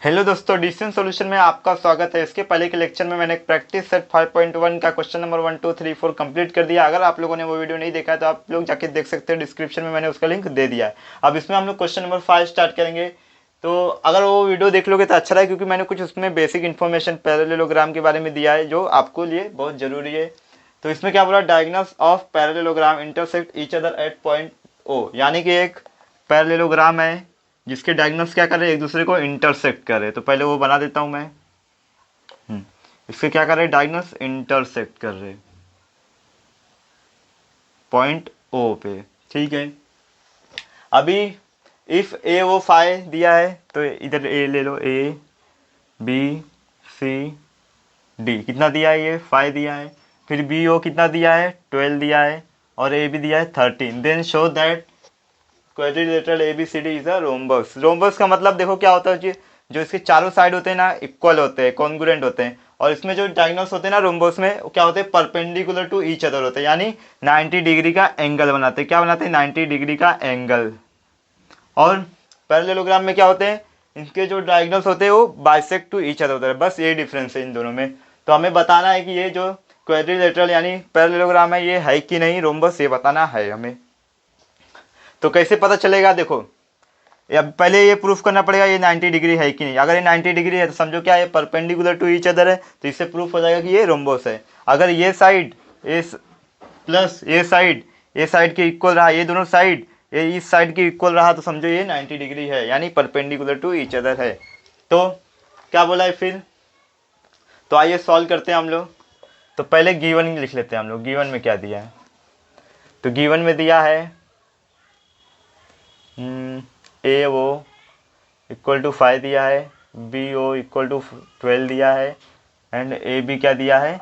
Hello दोस्तों, decision solution में आपका स्वागत है। इसके पहले के लेक्चर में मैंने प्रैक्टिस सेट 5.1 का क्वेश्चन नंबर 1 2 3 4 कंप्लीट कर दिया। अगर आप लोगों ने वो वीडियो नहीं देखा है तो आप लोग जाके देख सकते हैं, डिस्क्रिप्शन में मैंने उसका लिंक दे दिया है। अब इसमें हम लोग क्वेश्चन नंबर 5 स्टार्ट करेंगे। तो अगर वो वीडियो देख लोगे तो अच्छा रहेगा, क्योंकि मैंने कुछ उसमें बेसिक इन्फॉर्मेशन पैरेललोग्राम के बारे में दिया है जो आपको लिए बहुत ज़रूरी है। तो इसमें क्या बोला, diagonals of parallelogram intersect each other at point O, यानी कि एक पैरेललोग्राम है जिसके डायगोनल्स क्या कर रहे हैं, एक दूसरे को इंटरसेक्ट कर रहे हैं। तो पहले वो बना देता हूं मैं। इसके क्या कर रहे हैं, डायगोनल्स इंटरसेक्ट कर रहे हैं पॉइंट ओ पे। ठीक है, अभी इफ ए वो फाइव दिया है तो इधर ए ले लो, ए बी सी डी कितना दिया है, ये 5 दिया है। फिर बी ओ कितना दिया है, 12 दिया है। और ए भी दिया है 13। Then show that quadrilateral ABCD is a rhombus. Rhombus का मतलब देखो क्या होता है कि जो इसके चारों साइड होते हैं ना, इक्वल होते हैं, कॉन्ग्रुएंट होते हैं। और इसमें जो डायगोनल्स होते हैं ना रोम्बस में, क्या होते हैं, परपेंडिकुलर टू ईच अदर होते हैं, यानी 90 डिग्री का एंगल बनाते हैं। क्या बनाते हैं, 90 डिग्री का एंगल। और पैरेललोग्राम में क्या होते हैं, इनके जो डायगोनल्स होते हैं वो बाइसेक्ट टू ईच अदर होते हैं। बस ये डिफरेंस है इन दोनों में। तो हमें बताना है कि ये जो क्वाड्रिलेटरल यानी पैरेललोग्राम है ये है कि नहीं रोम्बस, ये बताना है हमें। तो कैसे पता चलेगा, देखो अब पहले ये प्रूफ करना पड़ेगा ये 90 डिग्री है कि नहीं। अगर ये 90 डिग्री है तो समझो क्या, ये परपेंडिकुलर टू ईच अदर है, तो इससे प्रूफ हो जाएगा कि ये रोम्बोस है। अगर ये साइड इस प्लस ये साइड के इक्वल रहा, ये दोनों साइड ये इस साइड के इक्वल रहा, तो समझो ये 90 डिग्री है, यानी परपेंडिकुलर टू ईच अदर है। तो क्या बोला है फिर, तो आइए सॉल्व करते हैं हम लोग। तो पहले गिवन लिख लेते हैं हम लोग, गिवन में क्या दिया है। तो गिवन में दिया है ए ओ इक्वल टू 5 दिया है, बी ओ इक्वल टू 12 दिया है, एंड ए बी क्या दिया है,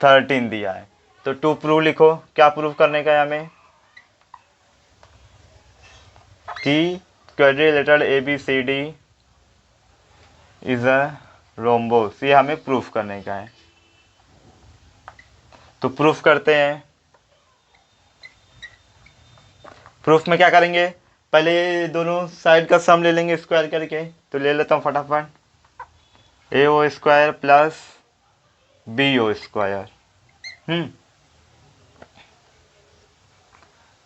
13 दिया है। तो टू प्रूव लिखो, क्या प्रूव करने का है हमें, कि quadrilateral A B C D is a rhombus, ये हमें प्रूफ करने का है। तो प्रूफ करते हैं। प्रूफ में क्या करेंगे, पहले दोनों साइड का सम ले लेंगे स्क्वायर करके। तो ले लेता हूँ फटाफट, A O square plus B O square.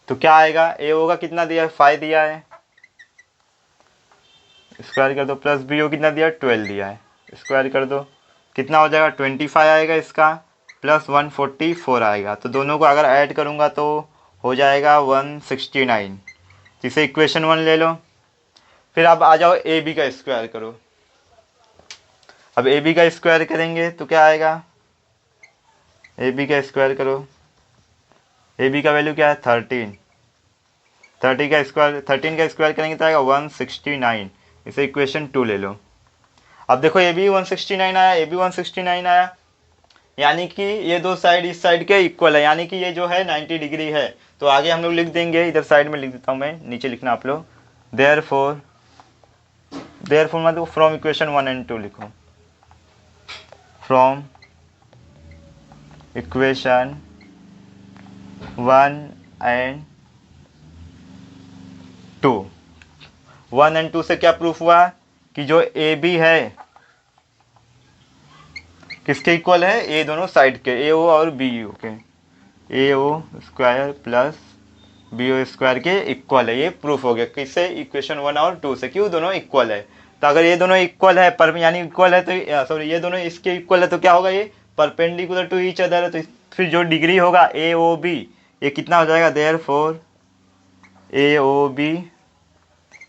तो क्या आएगा, ए ओ का कितना दिया है, 5 दिया है, स्क्वायर कर दो, प्लस बी ओ कितना दिया है, 12 दिया है, स्क्वायर कर दो, कितना हो जाएगा, 25 आएगा इसका, प्लस 144 आएगा। तो दोनों को अगर ऐड करूँगा तो हो जाएगा 169। जिसे इक्वेशन 1 ले लो। फिर अब आ जाओ ए बी का स्क्वायर करो। अब ए बी का स्क्वायर करेंगे तो क्या आएगा, ए बी का स्क्वायर करो, ए बी का वैल्यू क्या है, 13। 13 का स्क्वायर करेंगे तो आएगा 169। इसे इक्वेशन 2 ले लो। अब देखो ए बी 169 आया, ए बी 169 आया, यानी कि ये दो साइड इस साइड के इक्वल है, यानी कि ये जो है 90 डिग्री है। तो आगे हम लोग लिख देंगे, इधर साइड में लिख देता हूँ मैं, नीचे लिखना आप लोग। देयरफॉर मतलब फ्रॉम इक्वेशन 1 एंड 2 लिखो, फ्रॉम इक्वेशन 1 एंड 2। 1 एंड 2 से क्या प्रूफ हुआ कि जो ए बी है किसके इक्वल है, ए दोनों साइड के, ए ओ और बी यू के, A O square plus B O square के इक्वल है। ये प्रूफ हो गया किससे, इक्वेशन 1 और 2 से, क्यों दोनों इक्वल है। तो अगर ये दोनों इक्वल है पर यानी इक्वल है तो सॉरी ये दोनों इसके इक्वल है तो क्या होगा, ये परपेंडिकुलर टू ईच अदर है। तो फिर जो डिग्री होगा ए ओ बी, ये कितना हो जाएगा, therefore A O B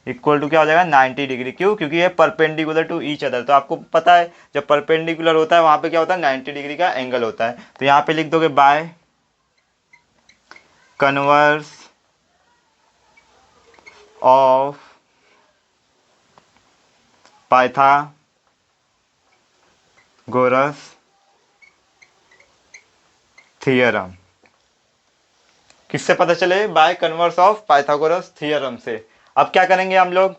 equal to क्या हो जाएगा, 90 डिग्री। क्यों, क्योंकि ये परपेंडिकुलर टू ईच अदर। तो आपको पता है जब परपेंडिकुलर होता है वहां पे क्या होता है, 90 डिग्री का एंगल होता है। तो यहाँ पे लिख दोगे by converse of Pythagoras theorem. किससे पता चले, by converse of Pythagoras theorem से। अब क्या करेंगे हम लोग,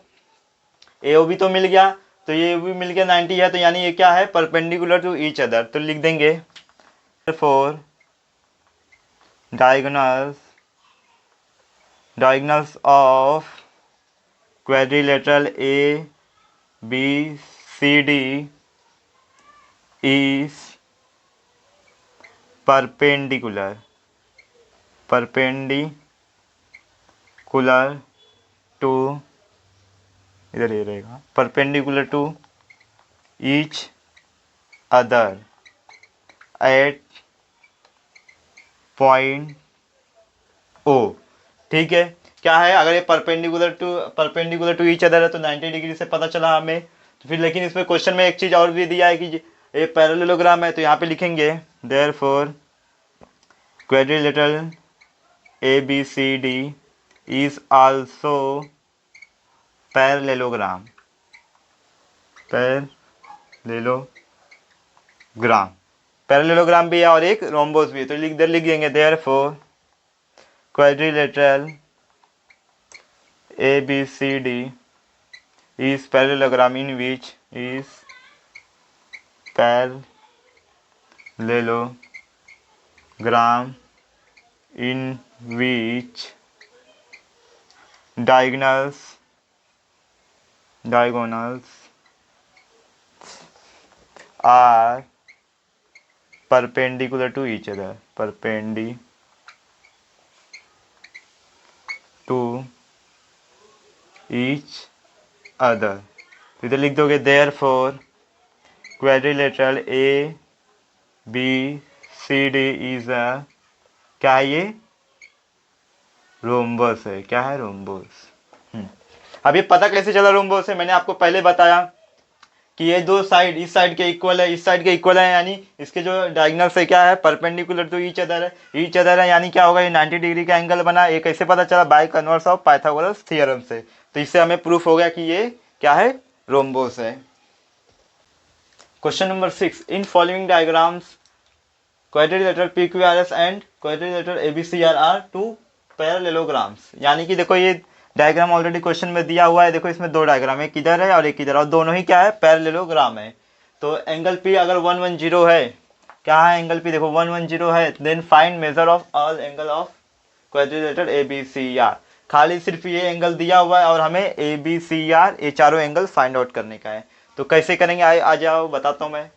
ए ओ बी तो मिल गया, तो ये भी मिल गया 90 है, तो यानी ये क्या है, परपेंडिकुलर टू ईच अदर। तो लिख देंगे for diagonals of quadrilateral A B C D is perpendicular to, इधर ये रहेगा, perpendicular to each other at point O. ठीक है, क्या है, अगर ये परपेंडिकुलर टू ईच अदर है तो 90 डिग्री से पता चला हमें। तो फिर लेकिन इसमें क्वेश्चन में एक चीज और भी दिया है कि ये पैरेललोग्राम है, तो यहाँ पे लिखेंगे therefore quadrilateral ABCD is also parallelogram parallelogram भी है और एक रोम्बोस भी है। तो इधर लिख देंगे therefore quadrilateral ABCD is parallelogram in which is parallelogram in which diagonals are perpendicular to each other, other. तो इधर लिख दोगे therefore quadrilateral ABCD is a, क्या है ये, रोम्बस है। क्या है, रोम्बस। अब ये पता कैसे चला रोम्बस है, मैंने आपको पहले बताया कि ये दो साइड इस साइड के इक्वल है, इस साइड के इक्वल है, यानी इसके जो डायगोनल से क्या है, परपेंडिकुलर टू ईच अदर है, यानी क्या होगा, ये 90 डिग्री का एंगल बना। ये कैसे पता चला, by converse of Pythagoras theorem से। तो इससे हमें प्रूफ हो गया कि ये क्या है, रोम्बोस है। Question number 6, in following diagrams quadrilateral PQRS and quadrilateral ABCR are two parallelograms. यानी कि देखो ये डायग्राम ऑलरेडी क्वेश्चन में दिया हुआ है। देखो इसमें दो डायग्राम, एक इधर है और एक इधर, और दोनों ही क्या है, पैरेललोग्राम है। तो एंगल P अगर 110 है, क्या है एंगल P, देखो 110 है, then find measure of all angle of quadrilateral ABCR। खाली सिर्फ ये एंगल दिया हुआ है और हमें ABCR ये चारों एंगल फाइंड आउट करने का है। तो कैसे करेंगे, आ जाओ बताता हूँ मैं।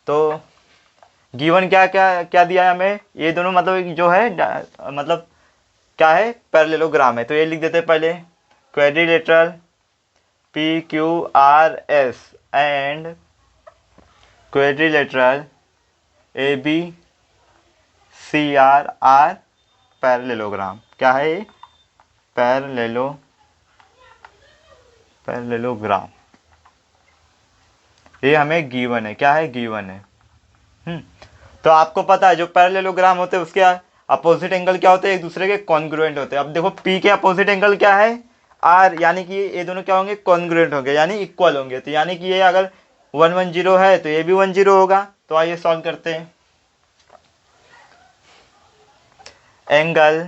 तो गिवन क्या क्या क्या दिया है हमें, ये दोनों मतलब जो है मतलब क्या है, पैरेललोग्राम है। तो ये लिख देते हैं पहले, quadrilateral PQRS and quadrilateral ABCR are parallelogram. क्या है ये, पैरेललोग्राम। ये हमें गिवन है, क्या है, गिवन है। तो आपको पता है जो पैरेललोग्राम होते हैं उसके अपोजिट एंगल क्या होते हैं, एक दूसरे के कॉन्ग्रुएंट होते हैं। अब देखो P के अपोजिट एंगल क्या है, R, यानी कि ये दोनों क्या होंगे, कॉन्ग्रुएंट होंगे, यानी इक्वल होंगे। तो यानी कि ये अगर 110 है तो ये भी 10 होगा। तो आइए सॉल्व करते हैं। एंगल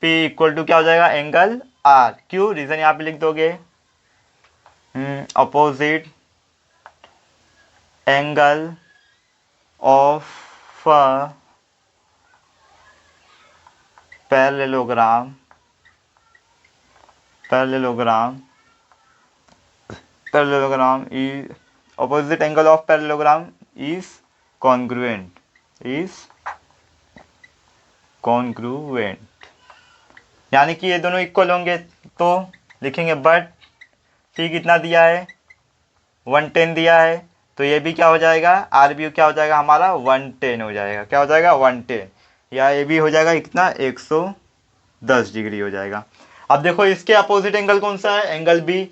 P इक्वल टू क्या हो जाएगा, एंगल R। क्यों, रीजन यहाँ पे लिख दोगे, opposite angle of parallelogram is opposite angle of parallelogram is congruent यानी कि ये दोनों इक्वल होंगे। तो लिखेंगे बट C कितना दिया है, 110 दिया है, तो ये भी क्या हो जाएगा, आर भी क्या हो जाएगा हमारा 110 हो जाएगा। क्या हो जाएगा, 110, या ये भी हो जाएगा कितना, 110 डिग्री हो जाएगा। अब देखो इसके अपोजिट एंगल कौन सा है, एंगल बी।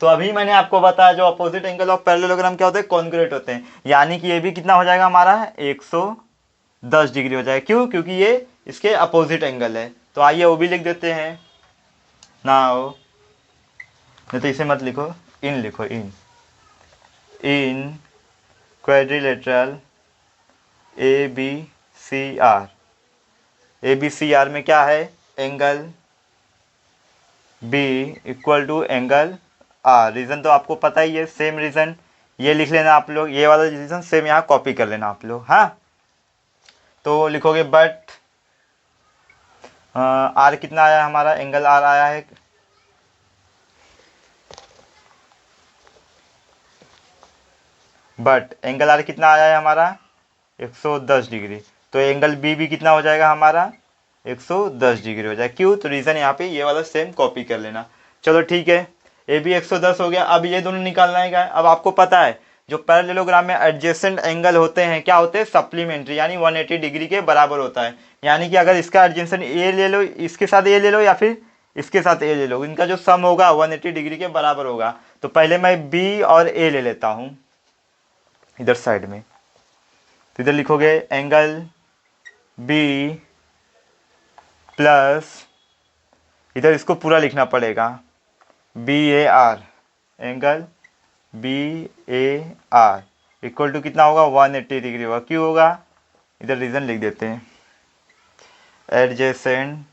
तो अभी मैंने आपको बताया जो अपोजिट एंगल ऑफ पैरेललोग्राम क्या होते हैं, कॉन्ग्रुएंट होते हैं। यानी कि ये भी कितना हो जाएगा हमारा, 110 डिग्री हो जाएगा। क्यों, क्योंकि ये इसके अपोजिट एंगल है। तो आइए वो भी लिख देते हैं ना, नहीं तो इसे मत लिखो, इन लिखो, इन क्वाड्रिलेटरल ABCR में क्या है, angle B equal to angle R। Reason तो आपको पता ही है, सेम रीज़न ये लिख लेना आप लोग, ये वाला रीज़न सेम यहाँ कॉपी कर लेना आप लोग। हाँ, तो लिखोगे बट R कितना आया हमारा, एंगल R आया है बट एंगल आर कितना आया है हमारा 110 डिग्री, तो एंगल बी भी कितना हो जाएगा हमारा 110 डिग्री हो जाएगा। क्यों? तो रीज़न यहाँ पे ये वाला सेम कॉपी कर लेना। चलो ठीक है, ए बी 110 हो गया। अब ये दोनों निकालना है क्या? अब आपको पता है जो पैरेललोग्राम में एडजेसेंट एंगल होते हैं क्या होते हैं? सप्लीमेंट्री, यानी 180 डिग्री के बराबर होता है। यानी कि अगर इसका एडजेसेंट ए ले लो, इसके साथ ए ले लो, या फिर इसके साथ ए ले लो, इनका जो सम होगा 180 डिग्री के बराबर होगा। तो पहले मैं बी और ए ले लेता हूँ इधर साइड में, तो इधर लिखोगे एंगल बी प्लस, इधर इसको पूरा लिखना पड़ेगा, B A R, angle B A R equal to कितना होगा 180 डिग्री होगा। क्यों होगा? इधर रीज़न लिख देते हैं, adjacent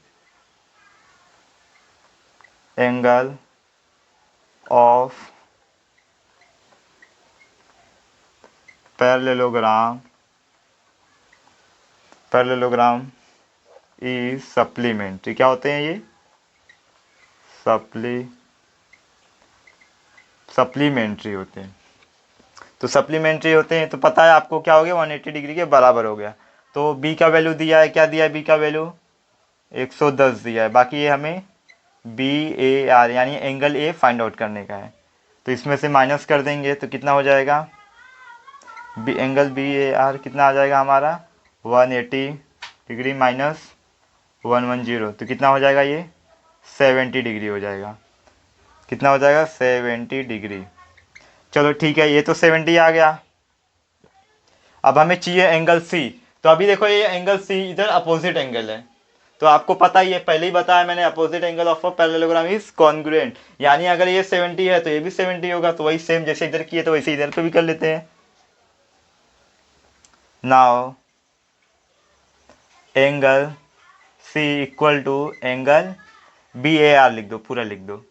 angle of parallelogram is supplementary. क्या होते हैं ये? सप्लीमेंट्री होते हैं। तो सप्लीमेंट्री होते हैं तो पता है आपको क्या हो गया, 180 डिग्री के बराबर हो गया। तो बी का वैल्यू दिया है, क्या दिया है? बी का वैल्यू 110 दिया है। बाकी ये हमें बी ए आर यानी एंगल ए फाइंड आउट करने का है, तो इसमें से माइनस कर देंगे तो कितना हो जाएगा? B angle B A R कितना आ जाएगा हमारा 180 डिग्री माइनस 110, तो कितना हो जाएगा? ये 70 डिग्री हो जाएगा। कितना हो जाएगा? 70 डिग्री। चलो ठीक है, ये तो 70 आ गया। अब हमें चाहिए एंगल सी। तो अभी देखो ये एंगल सी इधर अपोजिट एंगल है, तो आपको पता ही है, पहले ही बताया मैंने, opposite angle of a parallelogram is congruent. यानी अगर ये 70 है तो ये भी 70 होगा, तो वही सेम जैसे इधर किए तो वैसे इधर पे भी कर लेते हैं। Now angle C equal to angle B A R लिख दो, पूरा लिख दो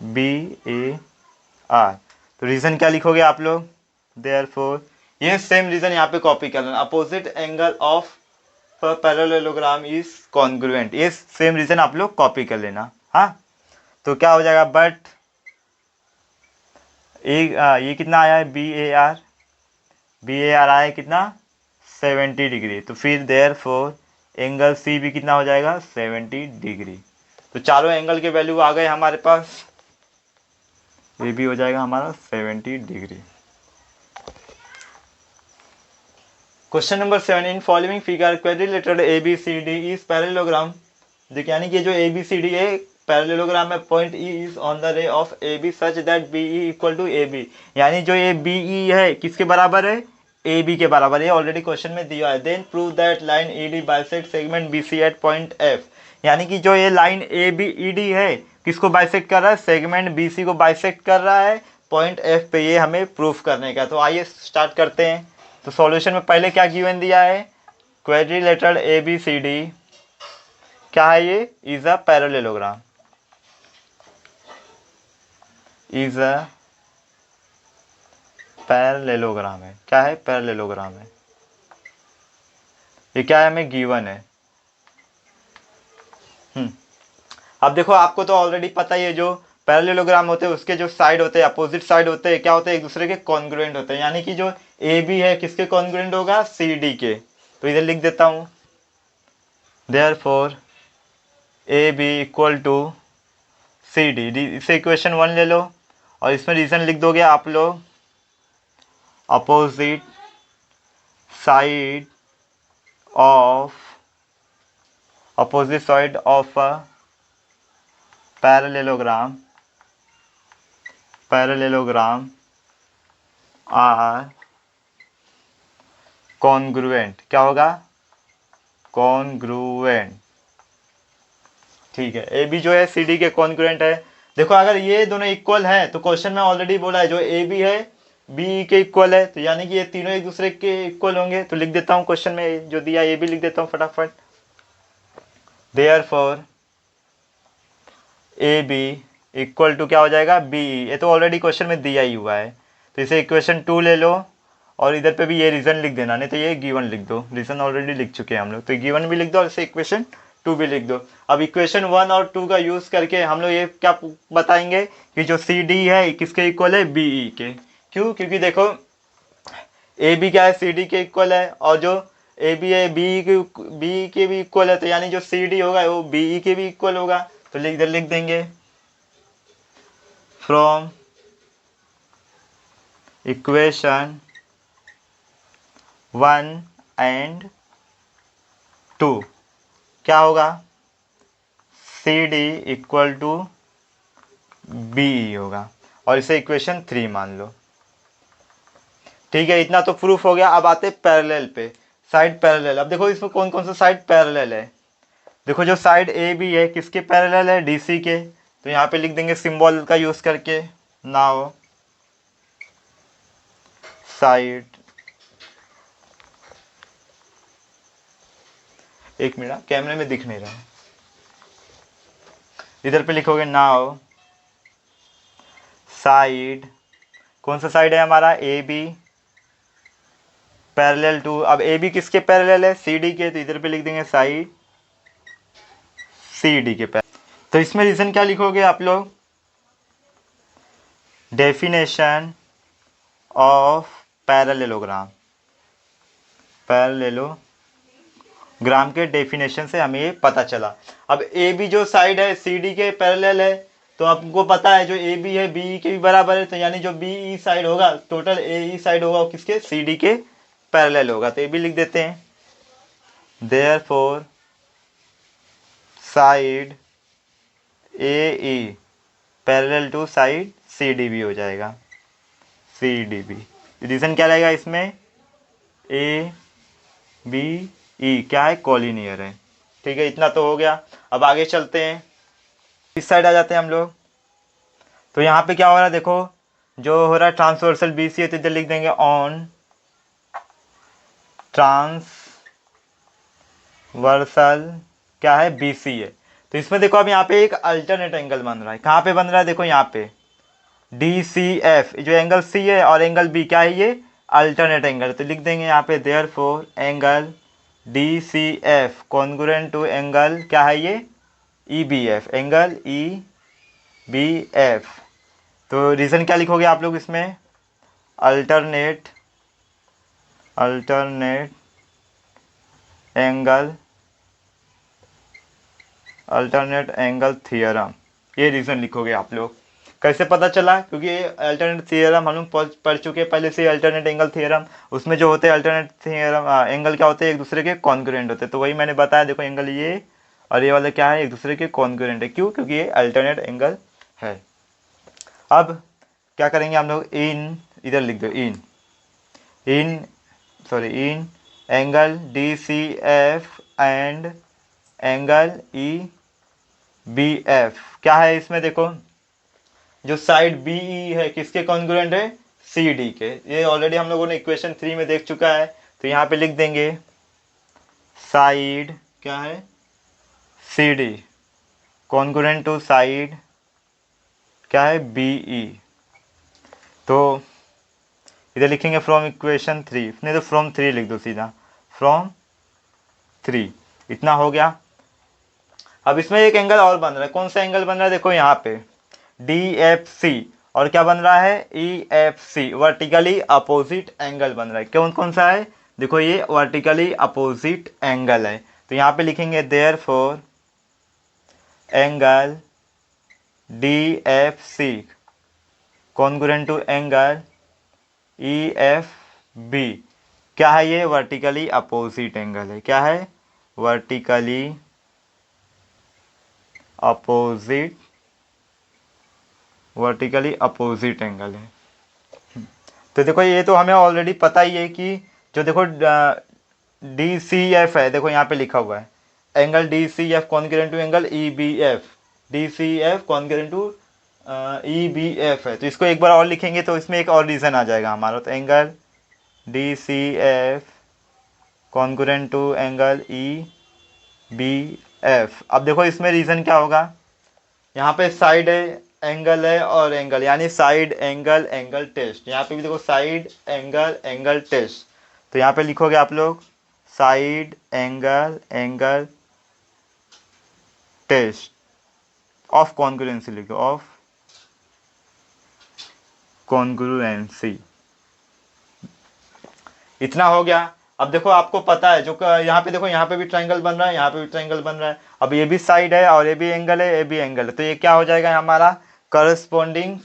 बी ए आर। तो रीज़न क्या लिखोगे आप लोग? देयरफॉर ये सेम रीज़न यहाँ पे कॉपी कर लेना, opposite angle of parallelogram is congruent. ये सेम रीज़न आप लोग कॉपी कर लेना। हाँ, तो क्या हो जाएगा? बट ये कितना आया है? बी ए आर आया है कितना? 70 डिग्री। तो फिर देयरफॉर एंगल सी भी कितना हो जाएगा? 70 डिग्री। तो चारों एंगल के वैल्यू आ गए हमारे पास, ये भी हो जाएगा हमारा 70 degree. Question number 7, in following figure quadrilateral A B C D is parallelogram. देखिए यानी कि जो ए बी सी डी है पैरेललोग्राम में, point E is on the ray of A B such that B E equal to A B. यानी जो ये B E है किसके बराबर है? ए बी के बराबर। ये ऑलरेडी क्वेश्चन में दिया है। Then prove that line E D bisect segment B C at point F. यानी कि जो ये line A B E D है किसको बाइसेक्ट कर रहा है? सेगमेंट बी सी को बाइसेक्ट कर रहा है पॉइंट एफ पे। ये हमें प्रूफ करने का। तो आइए स्टार्ट करते हैं। तो सॉल्यूशन में पहले क्या गिवन दिया है? Quadrilateral A B C D क्या है? ये is a parallelogram, is a parallelogram है। क्या है? पैरेललोग्राम है। ये क्या है? हमें गिवन है। अब देखो आपको तो ऑलरेडी पता ही है, जो पैरेललोग्राम होते हैं उसके जो साइड होते हैं, अपोजिट साइड होते हैं, क्या होते हैं? एक दूसरे के कॉन्ग्रुएंट होते हैं। यानी कि जो ए बी है किसके कॉन्ग्रुएंट होगा? सी डी के। तो इधर लिख देता हूँ, therefore A B equal to C D. इसे इक्वेशन 1 ले लो और इसमें रीजन लिख दोगे आप लोग, opposite side of a parallelogram are congruent. क्या होगा? कॉन्ग्रुएंट। ठीक है, ए बी जो है सी डी के कॉन्ग्रुएंट है। देखो अगर ये दोनों इक्वल है तो क्वेश्चन में ऑलरेडी बोला है जो ए बी है बी के इक्वल है, तो यानी कि ये तीनों एक दूसरे के इक्वल होंगे। तो लिख देता हूँ क्वेश्चन में जो दिया ए बी लिख देता हूँ फटाफट। Therefore A B equal to क्या हो जाएगा? B E. ये तो ऑलरेडी क्वेश्चन में दिया ही हुआ है, तो इसे इक्वेशन 2 ले लो और इधर पे भी ये रीज़न लिख देना, नहीं तो ये गिवन लिख दो। रीज़न ऑलरेडी लिख चुके हैं हम लोग, तो गिवन भी लिख दो और इसे इक्वेशन 2 भी लिख दो। अब इक्वेशन 1 और 2 का यूज़ करके हम लोग ये क्या बताएंगे कि जो सी डी है किसके इक्वल है? बी ई के। क्यों? क्योंकि देखो ए बी क्या है, सी डी के इक्वल है, और जो ए बी है बी के भी इक्वल है, तो यानी जो सी डी होगा वो बी ई के भी इक्वल होगा। तो इधर लिख देंगे फ्रॉम इक्वेशन 1 एंड 2 क्या होगा, C D equal to B E होगा, और इसे इक्वेशन 3 मान लो। ठीक है, इतना तो प्रूफ हो गया। अब आते पैरेलल पे, साइड पैरेलल। अब देखो इसमें कौन कौन सा साइड पैरेलल है। देखो जो साइड ए बी है किसके पैरेलल है, डी सी के। तो यहाँ पे लिख देंगे सिंबल का यूज करके, नाउ साइड, एक मिनट कैमरे में दिख नहीं रहा है, इधर पे लिखोगे नाउ साइड, कौन सा साइड है हमारा, ए बी पैरेलल टू, अब ए बी किसके पैरेलल है, सी डी के, तो इधर पे लिख देंगे साइड सी डी के पैरेलल। तो इसमें रीजन क्या लिखोगे आप लोग, डेफिनेशन ऑफ पैरेललोग्राम, पैरेललोग्राम के डेफिनेशन से हमें ये पता चला। अब ए बी जो साइड है सी डी के पैरेलल है, तो आपको पता है जो ए बी है बी ई के भी बराबर है, तो यानी जो बी ई साइड होगा, टोटल ए ई साइड होगा वो किसके, सी डी के पैरेलल होगा। तो ये भी लिख देते हैं, therefore side A E parallel to side C D B हो जाएगा, सी डी बी। रीजन क्या रहेगा इसमें, ए बी ई क्या है, कॉलिनियर है। ठीक है, इतना तो हो गया। अब आगे चलते हैं, इस साइड आ जाते हैं हम लोग। तो यहाँ पे क्या हो रहा है, देखो जो हो रहा है ट्रांसवर्सल बी सी है, तो इधर लिख देंगे ऑन ट्रांसवर्सल क्या है, बी सी है। तो इसमें देखो अब यहाँ पे एक अल्टरनेट एंगल बन रहा है, कहाँ पे बन रहा है, देखो यहाँ पे डी सी एफ, जो एंगल सी है और एंगल बी क्या है, ये अल्टरनेट एंगल। तो लिख देंगे यहाँ पे therefore angle D C F congruent to angle क्या है ये, E B F, angle E B F. तो रीज़न क्या लिखोगे आप लोग इसमें, अल्टरनेट एंगल थ्योरम, ये रीज़न लिखोगे आप लोग। कैसे पता चला, क्योंकि अल्टरनेट थ्योरम हम लोग पढ़ चुके हैं पहले से, अल्टरनेट एंगल थ्योरम, उसमें जो होते हैं अल्टरनेट थ्योरम एंगल क्या होते हैं, एक दूसरे के कॉन्ग्रुएंट होते हैं। तो वही मैंने बताया, देखो एंगल ये और ये वाला क्या है, एक दूसरे के कॉन्ग्रुएंट है। क्यों, क्योंकि ये अल्टरनेट एंगल है। अब क्या करेंगे हम लोग, इन, इधर लिख दो इन angle D C F and angle E B F क्या है, इसमें देखो जो साइड बी ई है किसके कॉन्ग्रुएंट है, सी डी के। ये ऑलरेडी हम लोगों ने इक्वेशन 3 में देख चुका है। तो यहाँ पे लिख देंगे साइड क्या है, C D congruent to side क्या है, बी ई। तो इधर लिखेंगे फ्रॉम इक्वेशन 3, नहीं तो फ्रॉम 3 लिख दो सीधा, फ्रॉम 3। इतना हो गया। अब इसमें एक एंगल और बन रहा है, कौन सा एंगल बन रहा है, देखो यहाँ पे डी एफ सी, और क्या बन रहा है, E F C, vertically opposite angle बन रहा है। कौन कौन सा है, देखो ये वर्टिकली अपोजिट एंगल है। तो यहाँ पे लिखेंगे therefore angle D F C congruent to angle E F B क्या है, ये वर्टिकली अपोजिट एंगल है। क्या है, वर्टिकली अपोजिट एंगल है। तो देखो ये तो हमें ऑलरेडी पता ही है कि जो देखो डी सी एफ है, देखो यहाँ पे लिखा हुआ है angle D C F congruent to angle E B F, D C F congruent to E B F है। तो इसको एक बार और लिखेंगे तो इसमें एक और रीज़न आ जाएगा हमारा। तो angle D C F congruent to angle E B F. अब देखो इसमें रीज़न क्या होगा, यहाँ पे साइड एंगल है और एंगल, यानी साइड एंगल टेस्ट। यहाँ पे भी देखो साइड एंगल टेस्ट। तो यहाँ पे लिखोगे आप लोग side angle test of congruency, लिखो ऑफ कॉन्ग्रुएंसी। इतना हो गया। अब देखो आपको पता है जो यहाँ पे देखो, यहाँ पे भी ट्रायंगल बन रहा है, यहाँ पे भी ट्रायंगल बन रहा है। अब ये भी साइड है और ये भी एंगल है, ये भी एंगल है, तो ये क्या हो जाएगा हमारा corresponding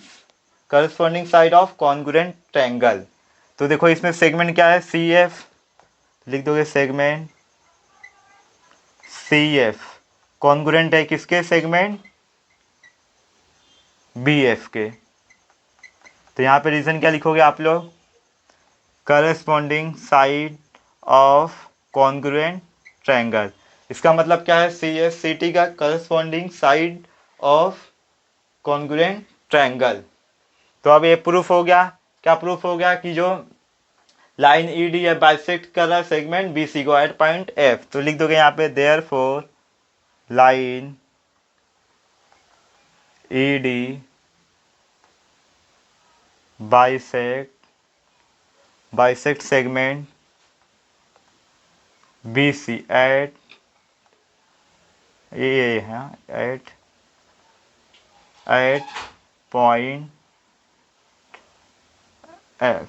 side of congruent triangle. तो देखो इसमें सेगमेंट क्या है, सी एफ, लिख दोगे सेगमेंट सी एफ कॉन्ग्रुएंट है किसके, सेगमेंट बी एफ के। तो यहाँ पे रीजन क्या लिखोगे आप लोग, corresponding side of congruent triangle. इसका मतलब क्या है, सी एस सी टी का corresponding side of congruent triangle. तो अब ये प्रूफ हो गया। क्या प्रूफ हो गया कि जो लाइन ई डी है बाइसेक्ट कर रहा है सेगमेंट बी सी को एट पॉइंट एफ। तो लिख दोगे यहाँ पे therefore line E D bisect segment B C at ये है एट पॉइंट एफ।